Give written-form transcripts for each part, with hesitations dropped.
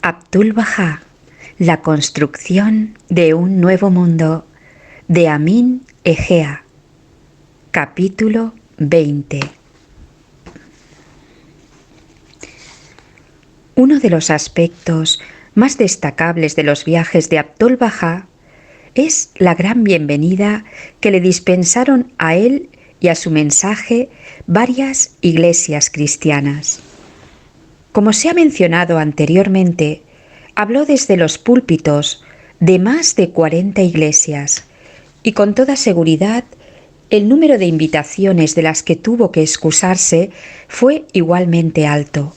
Abdul-Bahá, la construcción de un nuevo mundo, de Amin Egea. Capítulo 20. Uno de los aspectos más destacables de los viajes de Abdul-Bahá es la gran bienvenida que le dispensaron a él y a su mensaje varias iglesias cristianas. Como se ha mencionado anteriormente, habló desde los púlpitos de más de 40 iglesias y con toda seguridad el número de invitaciones de las que tuvo que excusarse fue igualmente alto.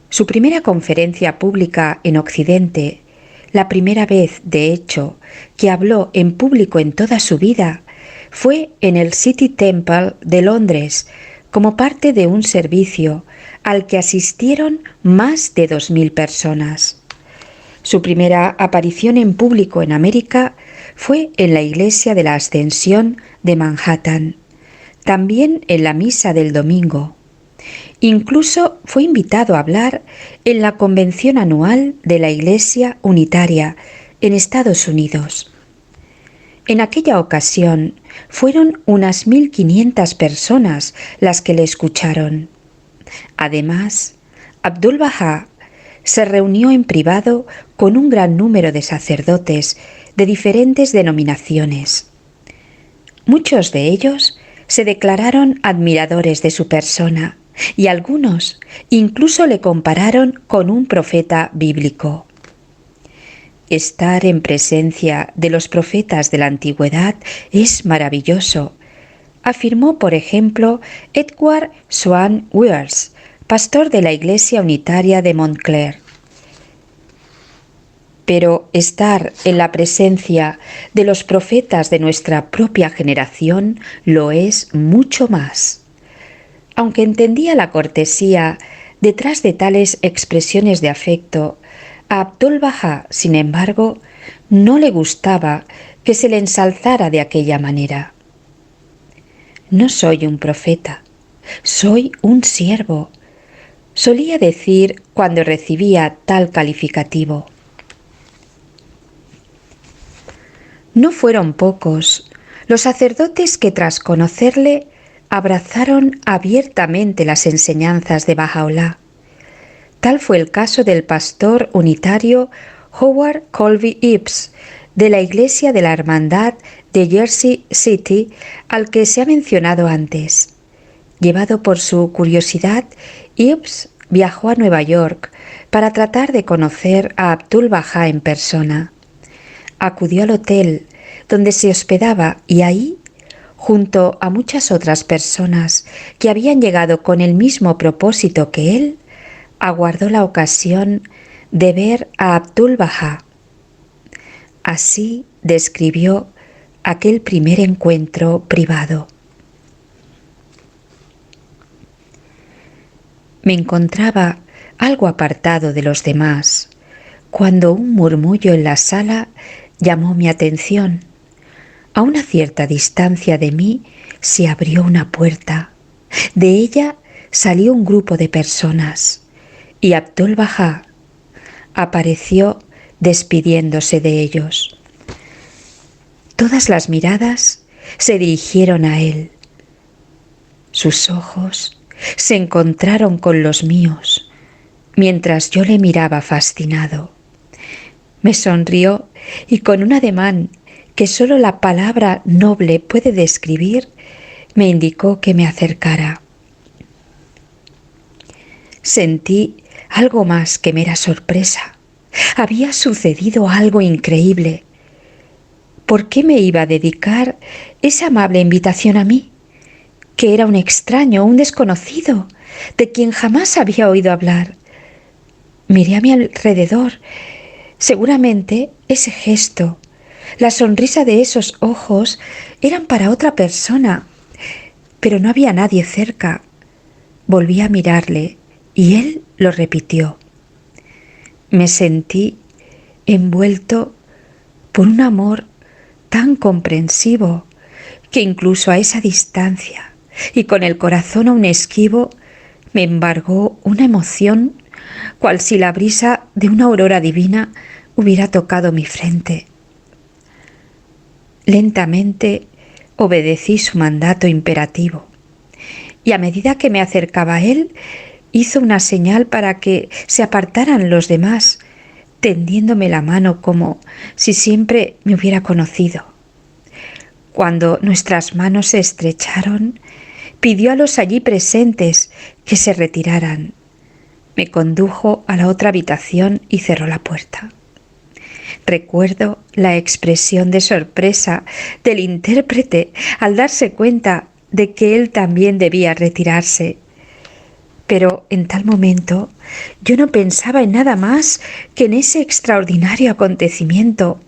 Su primera conferencia pública en Occidente, la primera vez, de hecho, que habló en público en toda su vida, fue en el City Temple de Londres, como parte de un servicio al que asistieron más de 2000 personas. Su primera aparición en público en América fue en la Iglesia de la Ascensión de Manhattan, también en la misa del domingo. Incluso fue invitado a hablar en la convención anual de la Iglesia Unitaria en Estados Unidos. En aquella ocasión fueron unas 1500 personas las que le escucharon. Además, Abdul-Bahá se reunió en privado con un gran número de sacerdotes de diferentes denominaciones. Muchos de ellos se declararon admiradores de su persona y algunos incluso le compararon con un profeta bíblico. Estar en presencia de los profetas de la antigüedad es maravilloso, afirmó, por ejemplo, Edward Swan Weirs, pastor de la Iglesia Unitaria de Montclair. Pero estar en la presencia de los profetas de nuestra propia generación lo es mucho más. Aunque entendía la cortesía detrás de tales expresiones de afecto, a Abdul-Bahá, sin embargo, no le gustaba que se le ensalzara de aquella manera. No soy un profeta, soy un siervo, solía decir cuando recibía tal calificativo. No fueron pocos los sacerdotes que tras conocerle abrazaron abiertamente las enseñanzas de Bahá'u'lláh. Tal fue el caso del pastor unitario Howard Colby Eaves, de la Iglesia de la Hermandad de Jersey City, al que se ha mencionado antes. Llevado por su curiosidad, Eaves viajó a Nueva York para tratar de conocer a Abdul-Bahá en persona. Acudió al hotel donde se hospedaba y ahí, junto a muchas otras personas que habían llegado con el mismo propósito que él, aguardó la ocasión de ver a Abdul-Bahá. Así describió aquel primer encuentro privado. Me encontraba algo apartado de los demás, cuando un murmullo en la sala llamó mi atención. A una cierta distancia de mí se abrió una puerta. De ella salió un grupo de personas y Abdul-Bahá apareció despidiéndose de ellos. Todas las miradas se dirigieron a él. Sus ojos se encontraron con los míos mientras yo le miraba fascinado. Me sonrió y con un ademán que solo la palabra noble puede describir, me indicó que me acercara. Sentí algo más que mera sorpresa. Había sucedido algo increíble. ¿Por qué me iba a dedicar esa amable invitación a mí? Que era un extraño, un desconocido, de quien jamás había oído hablar. Miré a mi alrededor. Seguramente ese gesto, la sonrisa de esos ojos eran para otra persona, pero no había nadie cerca. Volví a mirarle y él lo repitió. Me sentí envuelto por un amor tan comprensivo que incluso a esa distancia y con el corazón aún esquivo me embargó una emoción cual si la brisa de una aurora divina hubiera tocado mi frente. Lentamente obedecí su mandato imperativo y a medida que me acercaba a él hizo una señal para que se apartaran los demás, tendiéndome la mano como si siempre me hubiera conocido. Cuando nuestras manos se estrecharon, pidió a los allí presentes que se retiraran. Me condujo a la otra habitación y cerró la puerta. Recuerdo la expresión de sorpresa del intérprete al darse cuenta de que él también debía retirarse. Pero en tal momento yo no pensaba en nada más que en ese extraordinario acontecimiento.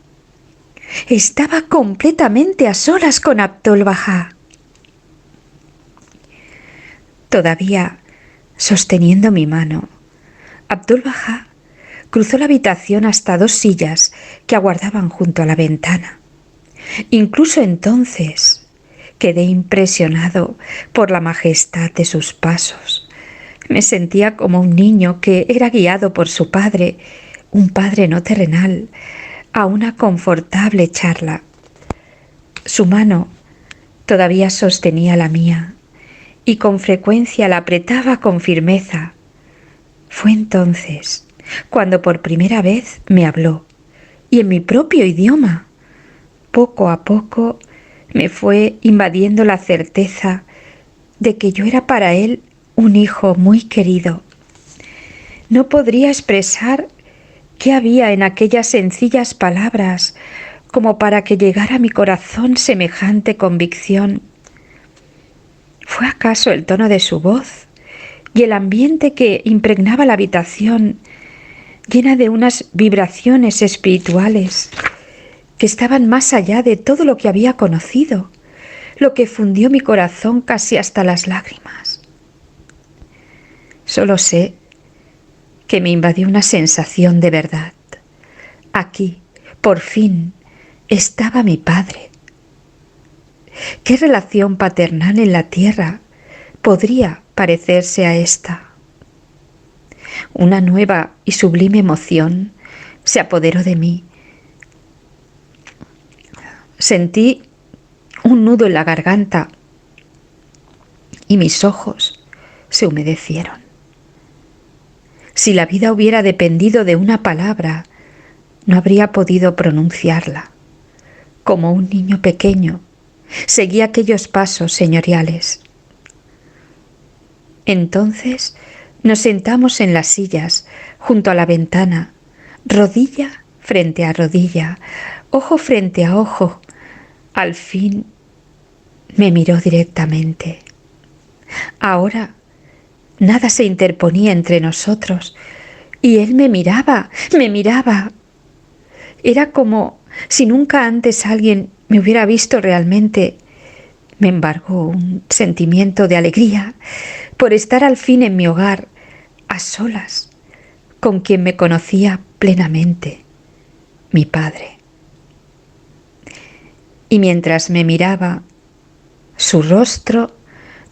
Estaba completamente a solas con Abdul-Bahá. Todavía sosteniendo mi mano, Abdul-Bahá cruzó la habitación hasta 2 sillas que aguardaban junto a la ventana. Incluso entonces quedé impresionado por la majestad de sus pasos. Me sentía como un niño que era guiado por su padre, un padre no terrenal, a una confortable charla. Su mano todavía sostenía la mía y con frecuencia la apretaba con firmeza. Fue entonces cuando por primera vez me habló, y en mi propio idioma. Poco a poco me fue invadiendo la certeza de que yo era para él un hijo muy querido. No podría expresar qué había en aquellas sencillas palabras como para que llegara a mi corazón semejante convicción. ¿Fue acaso el tono de su voz y el ambiente que impregnaba la habitación, llena de unas vibraciones espirituales que estaban más allá de todo lo que había conocido, lo que fundió mi corazón casi hasta las lágrimas? Solo sé que me invadió una sensación de verdad. Aquí, por fin, estaba mi padre. ¿Qué relación paternal en la tierra podría parecerse a esta? Una nueva y sublime emoción se apoderó de mí. Sentí un nudo en la garganta y mis ojos se humedecieron. Si la vida hubiera dependido de una palabra, no habría podido pronunciarla. Como un niño pequeño, seguí aquellos pasos señoriales. Entonces nos sentamos en las sillas, junto a la ventana, rodilla frente a rodilla, ojo frente a ojo. Al fin me miró directamente. Ahora nada se interponía entre nosotros y él me miraba, me miraba. Era como si nunca antes alguien me hubiera visto realmente. Me embargó un sentimiento de alegría por estar al fin en mi hogar, a solas, con quien me conocía plenamente, mi padre. Y mientras me miraba, su rostro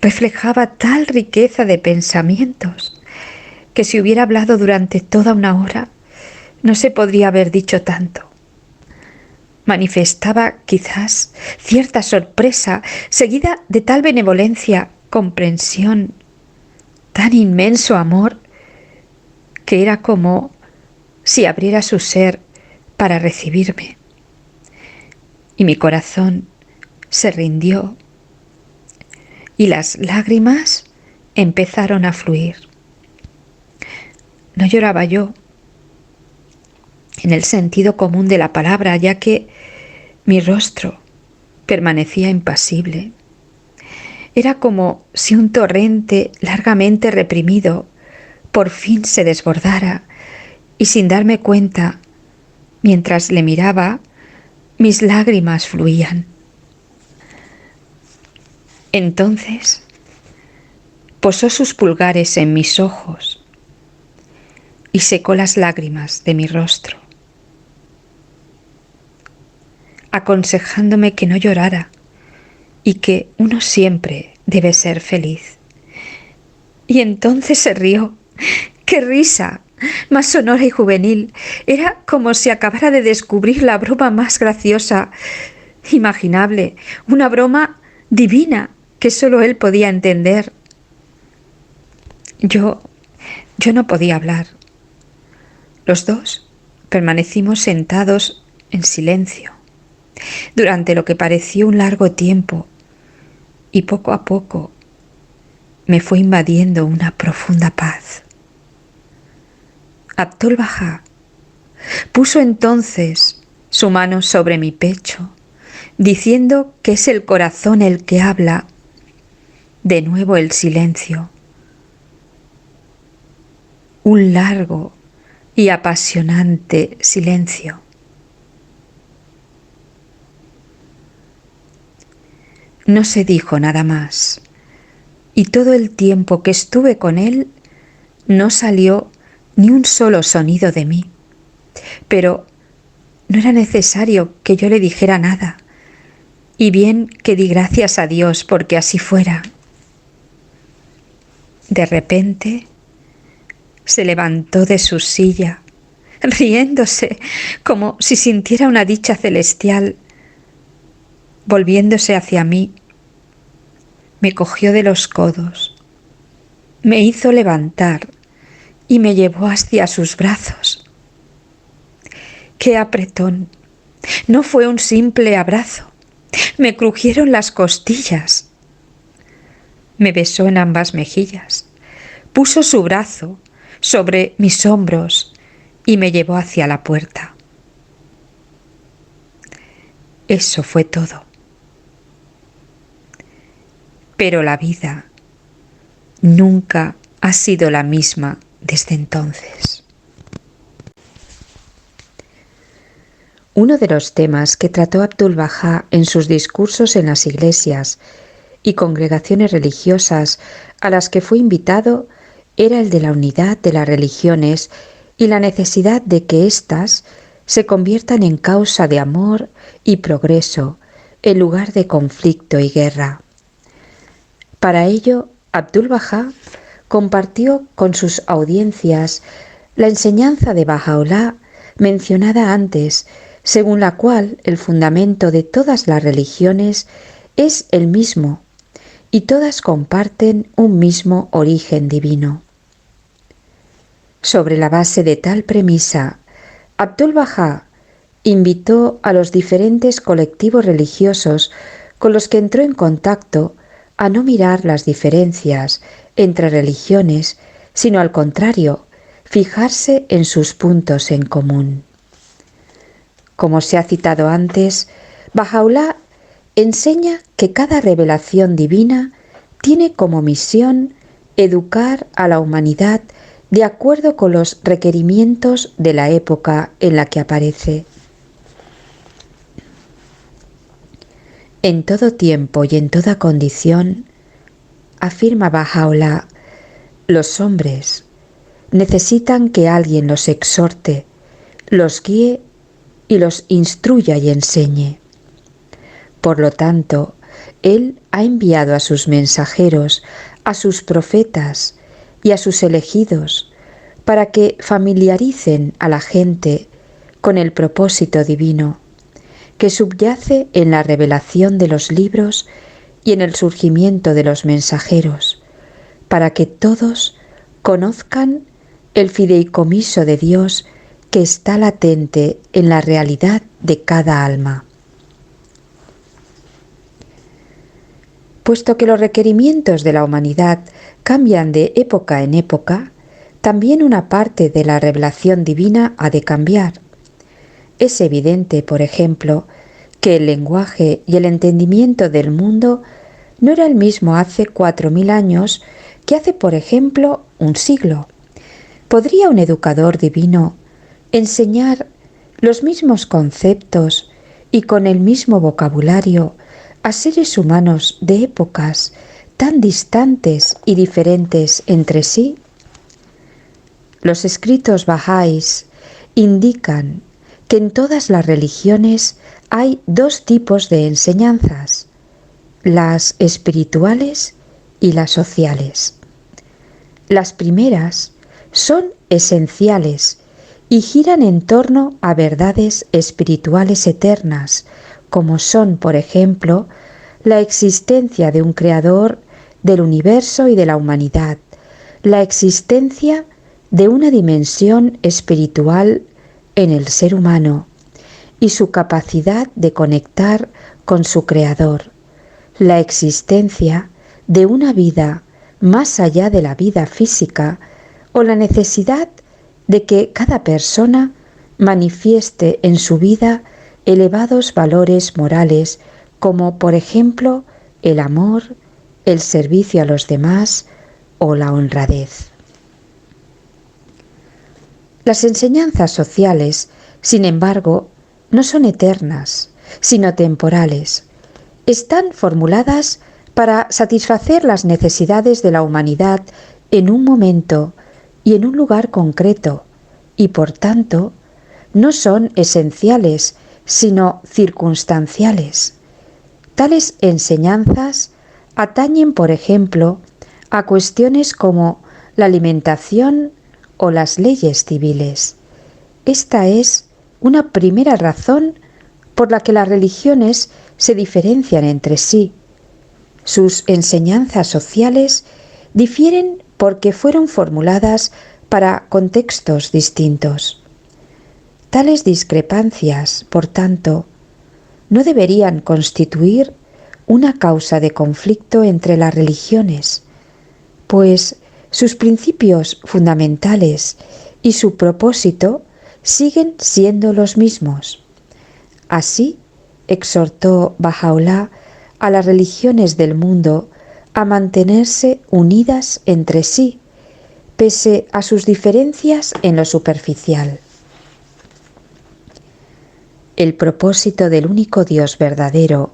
reflejaba tal riqueza de pensamientos que si hubiera hablado durante toda una hora, no se podría haber dicho tanto. Manifestaba quizás cierta sorpresa, seguida de tal benevolencia, comprensión, tan inmenso amor, que era como si abriera su ser para recibirme. Y mi corazón se rindió y las lágrimas empezaron a fluir. No lloraba yo, en el sentido común de la palabra, ya que mi rostro permanecía impasible. Era como si un torrente largamente reprimido por fin se desbordara y sin darme cuenta, mientras le miraba, mis lágrimas fluían. Entonces posó sus pulgares en mis ojos y secó las lágrimas de mi rostro, aconsejándome que no llorara y que uno siempre debe ser feliz. Y entonces se rió. ¡Qué risa! Más sonora y juvenil. Era como si acabara de descubrir la broma más graciosa imaginable, una broma divina que solo él podía entender. Yo no podía hablar. Los dos permanecimos sentados en silencio durante lo que pareció un largo tiempo, y poco a poco me fue invadiendo una profunda paz. Abdul Bahá puso entonces su mano sobre mi pecho, diciendo que es el corazón el que habla. De nuevo el silencio. Un largo y apasionante silencio. No se dijo nada más, y todo el tiempo que estuve con él no salió ni un solo sonido de mí. Pero no era necesario que yo le dijera nada, y bien que di gracias a Dios porque así fuera. De repente se levantó de su silla, riéndose como si sintiera una dicha celestial. Volviéndose hacia mí, me cogió de los codos, me hizo levantar y me llevó hacia sus brazos. ¡Qué apretón! No fue un simple abrazo. Me crujieron las costillas. Me besó en ambas mejillas, puso su brazo sobre mis hombros y me llevó hacia la puerta. Eso fue todo. Pero la vida nunca ha sido la misma desde entonces. Uno de los temas que trató Abdul Bahá en sus discursos en las iglesias y congregaciones religiosas a las que fue invitado era el de la unidad de las religiones y la necesidad de que éstas se conviertan en causa de amor y progreso en lugar de conflicto y guerra. Para ello, Abdul Bahá compartió con sus audiencias la enseñanza de Bahá'u'lláh mencionada antes, según la cual el fundamento de todas las religiones es el mismo y todas comparten un mismo origen divino. Sobre la base de tal premisa, Abdul Bahá invitó a los diferentes colectivos religiosos con los que entró en contacto a no mirar las diferencias entre religiones, sino al contrario, fijarse en sus puntos en común. Como se ha citado antes, Bahá'u'lláh enseña que cada revelación divina tiene como misión educar a la humanidad de acuerdo con los requerimientos de la época en la que aparece. En todo tiempo y en toda condición, afirma Bahá'u'lláh, los hombres necesitan que alguien los exhorte, los guíe y los instruya y enseñe. Por lo tanto, Él ha enviado a sus mensajeros, a sus profetas y a sus elegidos para que familiaricen a la gente con el propósito divino que subyace en la revelación de los libros y en el surgimiento de los mensajeros, para que todos conozcan el fideicomiso de Dios que está latente en la realidad de cada alma. Puesto que los requerimientos de la humanidad cambian de época en época, también una parte de la revelación divina ha de cambiar. Es evidente, por ejemplo, que el lenguaje y el entendimiento del mundo no era el mismo hace 4000 años que hace, por ejemplo, un siglo. ¿Podría un educador divino enseñar los mismos conceptos y con el mismo vocabulario a seres humanos de épocas tan distantes y diferentes entre sí? Los escritos bahá'ís indican que en todas las religiones hay dos tipos de enseñanzas, las espirituales y las sociales. Las primeras son esenciales y giran en torno a verdades espirituales eternas, como son, por ejemplo, la existencia de un creador del universo y de la humanidad, la existencia de una dimensión espiritual en el ser humano y su capacidad de conectar con su creador, la existencia de una vida más allá de la vida física o la necesidad de que cada persona manifieste en su vida elevados valores morales como por ejemplo el amor, el servicio a los demás o la honradez. Las enseñanzas sociales, sin embargo, no son eternas, sino temporales. Están formuladas para satisfacer las necesidades de la humanidad en un momento y en un lugar concreto, y por tanto, no son esenciales, sino circunstanciales. Tales enseñanzas atañen, por ejemplo, a cuestiones como la alimentación o las leyes civiles. Esta es una primera razón por la que las religiones se diferencian entre sí. Sus enseñanzas sociales difieren porque fueron formuladas para contextos distintos. Tales discrepancias, por tanto, no deberían constituir una causa de conflicto entre las religiones, pues sus principios fundamentales y su propósito siguen siendo los mismos. Así, exhortó Baha'u'lláh a las religiones del mundo a mantenerse unidas entre sí, pese a sus diferencias en lo superficial. El propósito del único Dios verdadero,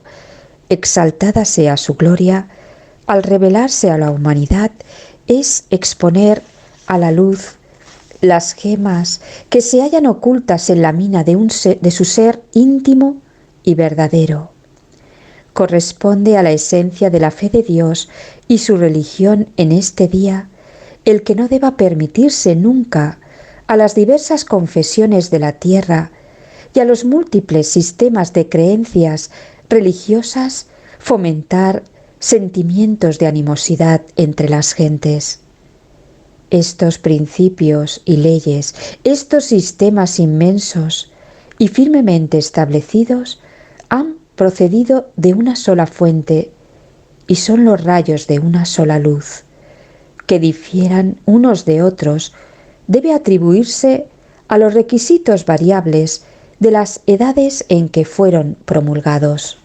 exaltada sea su gloria, al revelarse a la humanidad, es exponer a la luz las gemas que se hallan ocultas en la mina de su ser íntimo y verdadero. Corresponde a la esencia de la fe de Dios y su religión en este día el que no deba permitirse nunca a las diversas confesiones de la tierra y a los múltiples sistemas de creencias religiosas fomentar sentimientos de animosidad entre las gentes. Estos principios y leyes, estos sistemas inmensos y firmemente establecidos han procedido de una sola fuente y son los rayos de una sola luz. Que difieran unos de otros debe atribuirse a los requisitos variables de las edades en que fueron promulgados.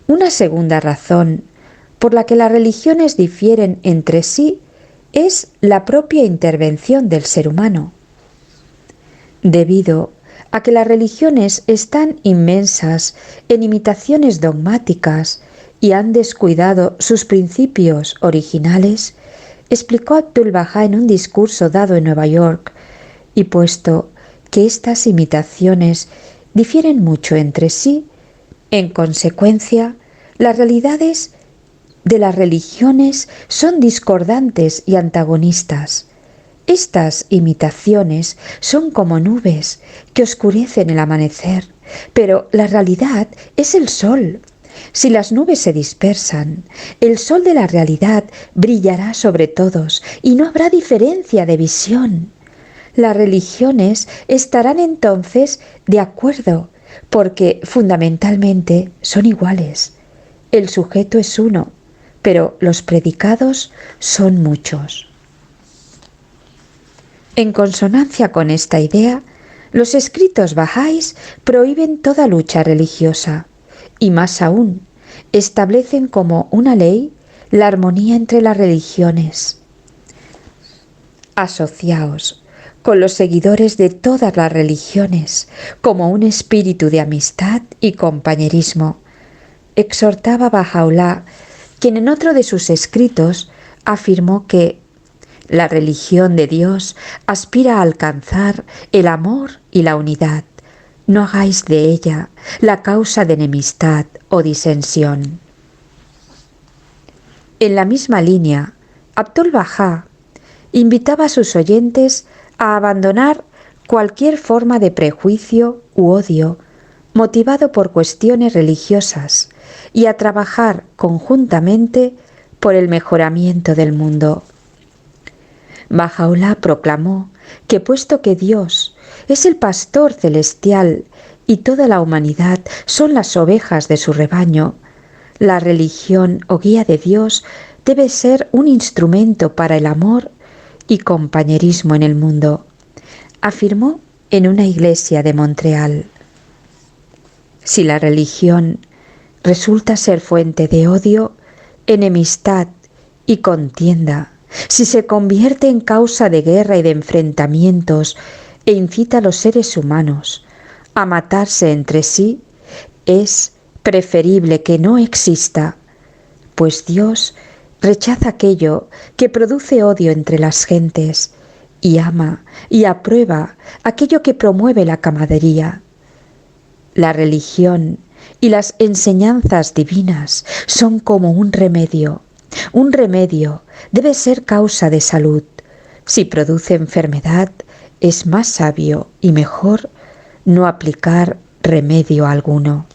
Una segunda razón por la que las religiones difieren entre sí es la propia intervención del ser humano. Debido a que las religiones están inmensas en imitaciones dogmáticas y han descuidado sus principios originales, explicó Abdu'l-Bahá en un discurso dado en Nueva York, y puesto que estas imitaciones difieren mucho entre sí, en consecuencia, las realidades de las religiones son discordantes y antagonistas. Estas imitaciones son como nubes que oscurecen el amanecer, pero la realidad es el sol. Si las nubes se dispersan, el sol de la realidad brillará sobre todos y no habrá diferencia de visión. Las religiones estarán entonces de acuerdo, porque fundamentalmente son iguales. El sujeto es uno, pero los predicados son muchos. En consonancia con esta idea, los escritos bahá'ís prohíben toda lucha religiosa y más aún, establecen como una ley la armonía entre las religiones. Asociaos con los seguidores de todas las religiones, como un espíritu de amistad y compañerismo, exhortaba Bahá'u'lláh, quien en otro de sus escritos afirmó que la religión de Dios aspira a alcanzar el amor y la unidad. No hagáis de ella la causa de enemistad o disensión. En la misma línea, Abdul-Bahá invitaba a sus oyentes a abandonar cualquier forma de prejuicio u odio motivado por cuestiones religiosas y a trabajar conjuntamente por el mejoramiento del mundo. Bahá'u'lláh proclamó que puesto que Dios es el pastor celestial y toda la humanidad son las ovejas de su rebaño, la religión o guía de Dios debe ser un instrumento para el amor y compañerismo en el mundo, afirmó en una iglesia de Montreal. Si la religión resulta ser fuente de odio, enemistad y contienda, si se convierte en causa de guerra y de enfrentamientos e incita a los seres humanos a matarse entre sí, es preferible que no exista, pues Dios rechaza aquello que produce odio entre las gentes y ama y aprueba aquello que promueve la camaradería. La religión y las enseñanzas divinas son como un remedio. Un remedio debe ser causa de salud. Si produce enfermedad, es más sabio y mejor no aplicar remedio alguno.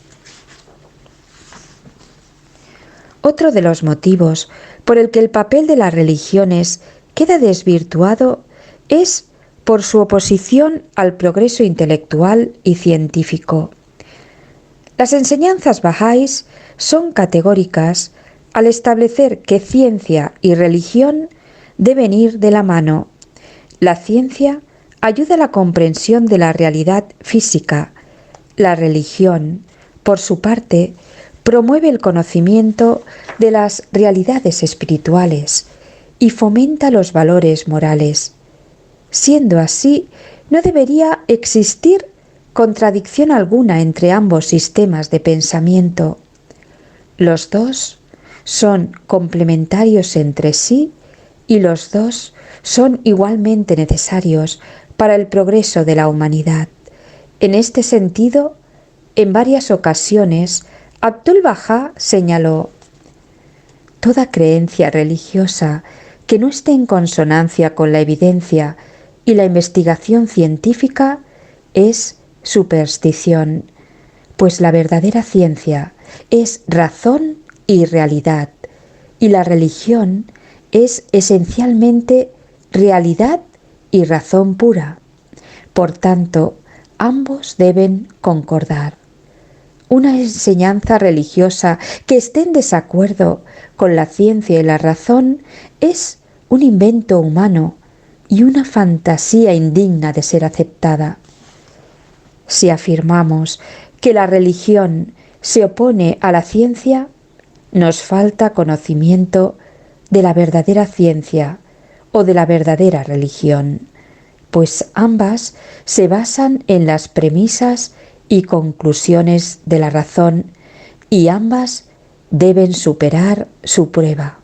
Otro de los motivos por el que el papel de las religiones queda desvirtuado es por su oposición al progreso intelectual y científico. Las enseñanzas bahá'ís son categóricas al establecer que ciencia y religión deben ir de la mano. La ciencia ayuda a la comprensión de la realidad física. La religión, por su parte, promueve el conocimiento de las realidades espirituales y fomenta los valores morales. Siendo así, no debería existir contradicción alguna entre ambos sistemas de pensamiento. Los dos son complementarios entre sí y los dos son igualmente necesarios para el progreso de la humanidad. En este sentido, en varias ocasiones, Abdul-Bahá señaló: toda creencia religiosa que no esté en consonancia con la evidencia y la investigación científica es superstición, pues la verdadera ciencia es razón y realidad, y la religión es esencialmente realidad y razón pura. Por tanto, ambos deben concordar. Una enseñanza religiosa que esté en desacuerdo con la ciencia y la razón es un invento humano y una fantasía indigna de ser aceptada. Si afirmamos que la religión se opone a la ciencia, nos falta conocimiento de la verdadera ciencia o de la verdadera religión, pues ambas se basan en las premisas y conclusiones de la razón y ambas deben superar su prueba.